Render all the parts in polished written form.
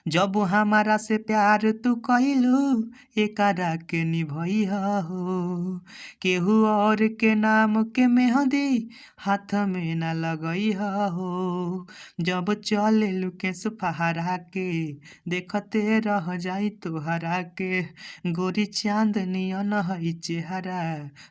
जब हमारा से प्यार तू कइलू एकरा के निभइहा हो। केहू और के नाम के मेहंदी हाथ में ना लगइहा हो। जब चलेलू केस फहरा के देखते रह जाई तोहरा के। गोरी चांदनियन हई चेहरा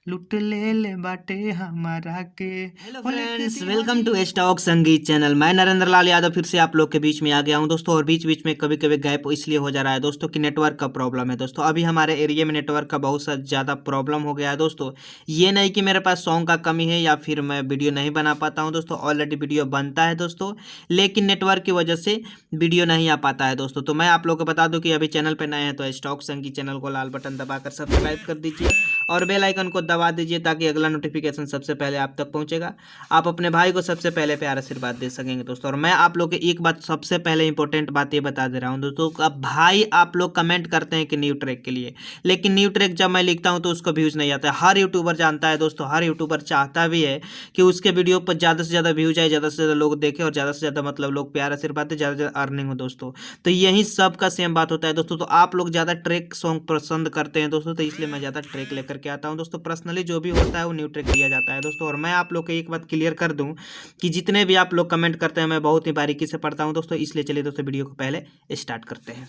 लुट ले बाटे हमारा के। Hello friends, welcome to stock Sangeet channel. मैं नरेंद्र लाल यादव फिर से आप लोग के बीच में आ गया हूं दोस्तों। और बीच बीच में कभी कभी गैप इसलिए हो जा रहा है दोस्तों कि नेटवर्क का प्रॉब्लम है दोस्तों। अभी हमारे एरिया में नेटवर्क का बहुत ज़्यादा प्रॉब्लम हो गया है दोस्तों। ये नहीं कि मेरे पास सॉन्ग का कमी है या फिर मैं वीडियो नहीं बना पाता हूँ दोस्तों। ऑलरेडी वीडियो बनता है दोस्तों, लेकिन नेटवर्क की वजह से वीडियो नहीं आ पाता है दोस्तों। तो मैं आप लोग को बता दूँ कि अभी चैनल पर नए हैं तो स्टॉक संगीत चैनल को लाल बटन दबाकर सब्सक्राइब कर दीजिए और बेल आइकन को दबा दीजिए ताकि अगला नोटिफिकेशन सबसे पहले आप तक पहुंचेगा। आप अपने भाई को सबसे पहले प्यार आशीर्वाद दे सकेंगे दोस्तों। और मैं आप लोग को एक बात सबसे पहले इंपॉर्टेंट बात ये बता दे रहा हूं दोस्तों। अब भाई आप लोग कमेंट करते हैं कि न्यू ट्रैक के लिए, लेकिन न्यू ट्रैक जब मैं लिखता हूं तो उसको व्यूज़ नहीं आता है। हर यूट्यूबर जानता है दोस्तों, हर यूट्यूबर चाहता भी है कि उसके वीडियो पर ज़्यादा से ज़्यादा व्यूज आए, ज़्यादा से ज़्यादा लोग देखें और ज़्यादा से ज़्यादा मतलब लोग प्यार आशीर्वाद दें, ज़्यादा से ज़्यादा अर्निंग हो दोस्तों। तो यही सब का सेम बात होता है दोस्तों। तो आप लोग ज़्यादा ट्रैक सॉन्ग पसंद करते हैं दोस्तों, तो इसलिए मैं ज़्यादा ट्रैक लेकर के आता हूँ दोस्तों। पर्सनली जो भी होता है वो न्यू ट्रैक दिया जाता है दोस्तों। और मैं आप लोग को एक बात क्लियर कर दूं कि जितने भी आप लोग कमेंट करते हैं मैं बहुत ही बारीकी से पढ़ता हूं दोस्तों। इसलिए चलिए दोस्तों वीडियो को पहले स्टार्ट करते हैं।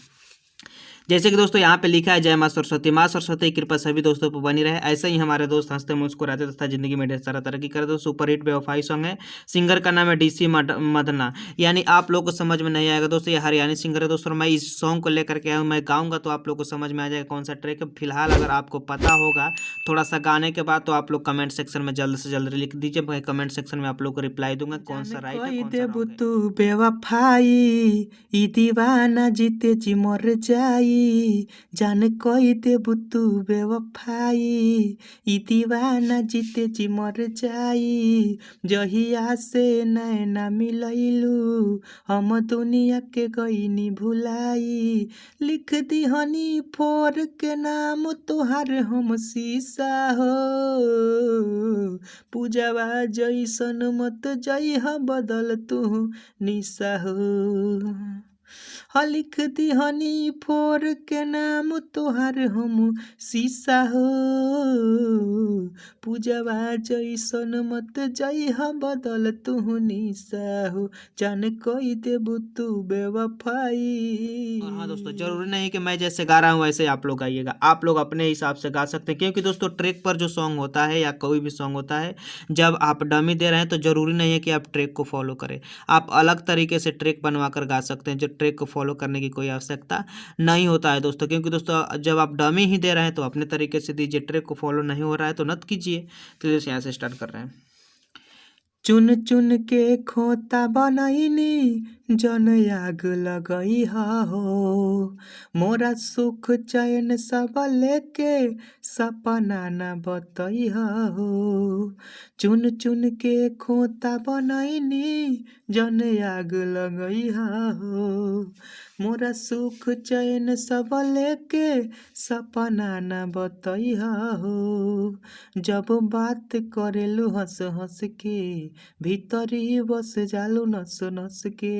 जैसे कि दोस्तों यहाँ पे लिखा है, जय माँ सरस्वती। माँ सरस्वती की कृपा सभी दोस्तों पर बनी रहे। ऐसे ही हमारे दोस्त हंसते मुस्कुराते तथा जिंदगी में ढेर सारा तरक्की करे। दोस्तों सुपर हिट बेवफाई सॉन्ग है, सिंगर का नाम है डीसी मदना। यानी आप लोग को समझ में नहीं आएगा दोस्तों, ये हरियाणवी सिंगर है दोस्तों। मैं इस सॉन्ग को लेकर के आया हूँ, मैं गाऊंगा तो आप लोग को समझ में आ जाएगा कौन सा ट्रैक है। फिलहाल अगर आपको पता होगा थोड़ा सा गाने के बाद तो आप लोग कमेंट सेक्शन में जल्द से जल्द लिख दीजिए। मैं कमेंट सेक्शन में आप लोग को रिप्लाई दूंगा कौन सा राइट है कौन सा रॉन्ग है। तू बेवफाई ई दीवाना जीते जी मर जाई। जान कोई देबू तू बेवफाई ई दीवाना जीते जी मर जाई। जहिया से नैना मिलैलू हम दुनिया के गईनी भुलाई। लिख दी हनी फोर के नाम तोहार हम शीशा हो। पूजावा जैसन मत जइहा बदल तू निशा हो। लिख दी हनी फोर के नाम तोहार हम शीशा हो। पूजावा जैसन मत जइहा बदल तू निशा हो। जान कोई देबू तू बेवफाई। और हाँ दोस्तों, जरूरी नहीं कि मैं जैसे गा रहा हूँ वैसे आप लोग गाइएगा। आप लोग अपने हिसाब से गा सकते हैं, क्योंकि दोस्तों ट्रैक पर जो सॉन्ग होता है या कोई भी सॉन्ग होता है, जब आप डमी दे रहे हैं तो जरूरी नहीं है कि आप ट्रैक को फॉलो करें। आप अलग तरीके से ट्रैक बनवा कर गा सकते हैं, जो ट्रैक को फॉलो करने की कोई आवश्यकता नहीं होता है दोस्तों। क्योंकि दोस्तों जब आप डमी ही दे रहे हैं तो अपने तरीके से दीजिए, ट्रैक को फॉलो नहीं हो रहा है तो मत कीजिए। तो जैसे यहाँ से स्टार्ट कर रहे हैं। चुन चुन के खोता बनैनी जन आग लगई हो। मोरा सुख चैन सब लेके सपना न बतई हो। चुन चुन के खोता बनैनी जन आग लगई हो। मोरा सुख चैन सब लेके सपना न बतई हो। जब बात करेलू हंस हंस के भीतरी बस जालू नस नस के।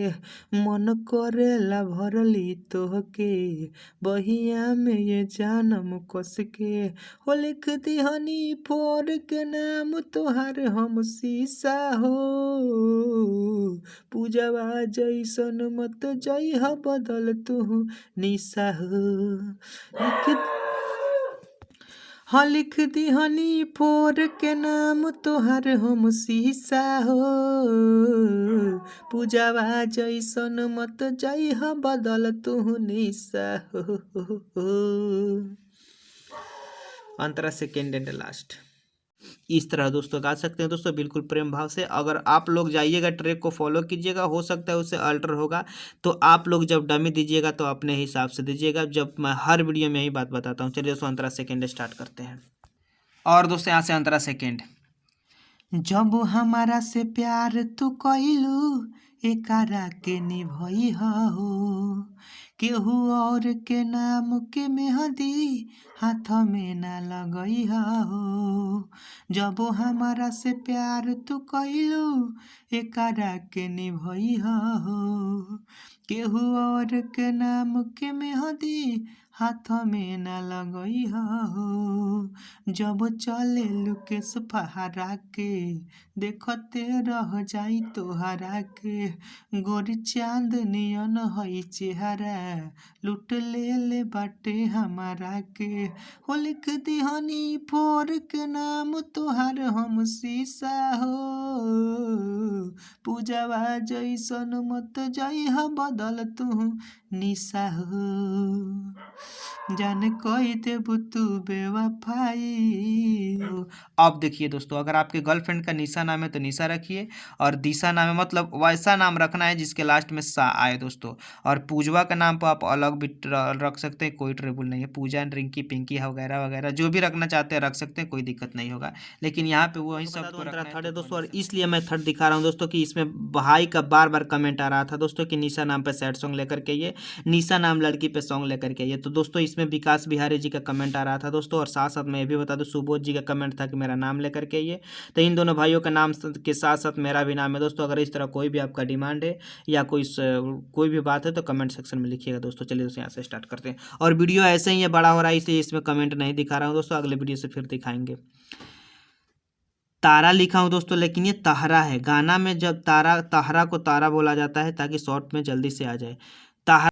मन करेला भरली तोहके बहिया में ये जानम कस के। हो लिख दिहनी फोर के नाम तोहार हम शीशा हो। पूजावा जैसन मत जइहा बदल तू निशा हो। लिख दी हनी फोर के नाम तोहार हम शीशा हो। पूजावा जैसन मत जइहा बदल तू निशा हो। अंतरा सेकेंड एंड लास्ट। इस तरह दोस्तों गा सकते हैं दोस्तों, बिल्कुल प्रेम भाव से। अगर आप लोग जाइएगा ट्रैक को फॉलो कीजिएगा, हो सकता है उससे अल्टर होगा। तो आप लोग जब डमी दीजिएगा तो अपने हिसाब से दीजिएगा। जब मैं हर वीडियो में यही बात बताता हूँ। चलिए दोस्तों अंतरा सेकेंड स्टार्ट करते हैं। और दोस्तों यहाँ से अंतरा सेकेंड। जब हमारा से प्यार तू कइलू एकरा के निभई हो। केहू और के नाम के मेहंदी हाथ में ना लगई हो। जब हमारा से प्यार तू कइलू एकरा के निभई हो। केहू और के नाम के मेहंदी हाथ में न लगई हो, जब चले लुकेश फहरा के देखते रह जाई तोहरा के, गोरी चांद नियन हई चेहरा लूट ले बाटे हमारा के, हो लिख दिहनी फोर के नाम तोहार हम शीशा हो, पूजावा जैसन मत जइह बदल तू निशा हो, जाने कोई देबू तू बेवफाई। अब देखिए दोस्तों, अगर आपके गर्लफ्रेंड का निशा नाम है तो निशा रखिए, और दिशा नाम है मतलब वैसा नाम रखना है जिसके लास्ट में सा आए दोस्तों। और पूजवा का नाम पर आप अलग भी रख सकते हैं, कोई ट्रबल नहीं है। पूजा, रिंकी, पिंकी वगैरह वगैरह जो भी रखना चाहते हैं रख सकते हैं, कोई दिक्कत नहीं होगा। लेकिन यहाँ पे वही सब तो रखना थर्ड है दोस्तों, और इसलिए मैं थर्ड दिखा रहा हूँ दोस्तों कि इसमें भाई का बार बार कमेंट आ रहा था दोस्तों कि निशा नाम पे सैड सॉन्ग लेकर के ये, निशा नाम लड़की पे सॉन्ग लेकर के ये। तो दोस्तों इसमें विकास बिहारी जी का कमेंट आ रहा था दोस्तों, और साथ साथ मैं ये भी बता दूं सुबोध जी का कमेंट था कि मेरा नाम लेकर के ये। तो इन दोनों भाइयों का नाम के साथ साथ मेरा भी नाम है दोस्तों। अगर इस तरह कोई भी आपका डिमांड है या कोई भी बात है तो कमेंट सेक्शन में लिखिएगा दोस्तों। चलिए दोस्तों यहाँ से स्टार्ट करते हैं, और वीडियो ऐसे ही है बड़ा हो रहा है इसलिए इसमें कमेंट नहीं दिखा रहा हूँ दोस्तों, अगले वीडियो से फिर दिखाएंगे। तारा लिखा हूँ दोस्तों, लेकिन ये ताहरा है। गाना में जब ताहरा को तारा बोला जाता है ताकि शॉर्ट में जल्दी से आ जाए। ताहरा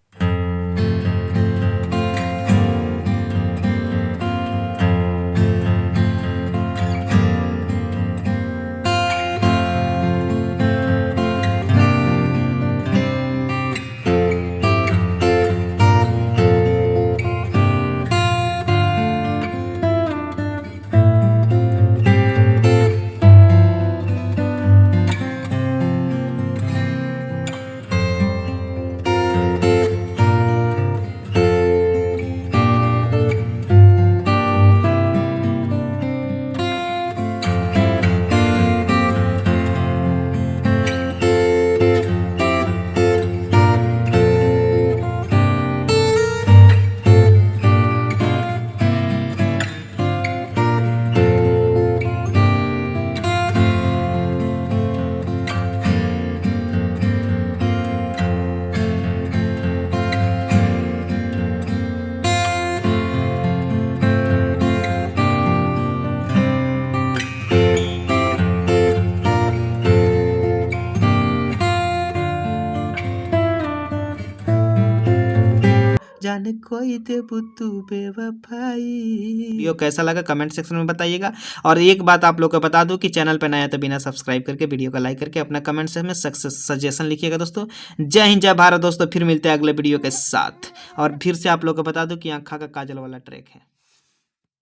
जाने कोई देबू तू बेवफाई। वीडियो कैसा लगा कमेंट सेक्शन में बताइएगा। और एक बात आप लोग को बता दूं कि चैनल पर नया तो बिना सब्सक्राइब करके वीडियो को लाइक करके अपना कमेंट सेक्शन में सजेशन लिखिएगा दोस्तों। जय हिंद, जय भारत दोस्तों, फिर मिलते हैं अगले वीडियो के साथ। और फिर से आप लोग को बता दूं कि आँखा का काजल वाला ट्रैक है।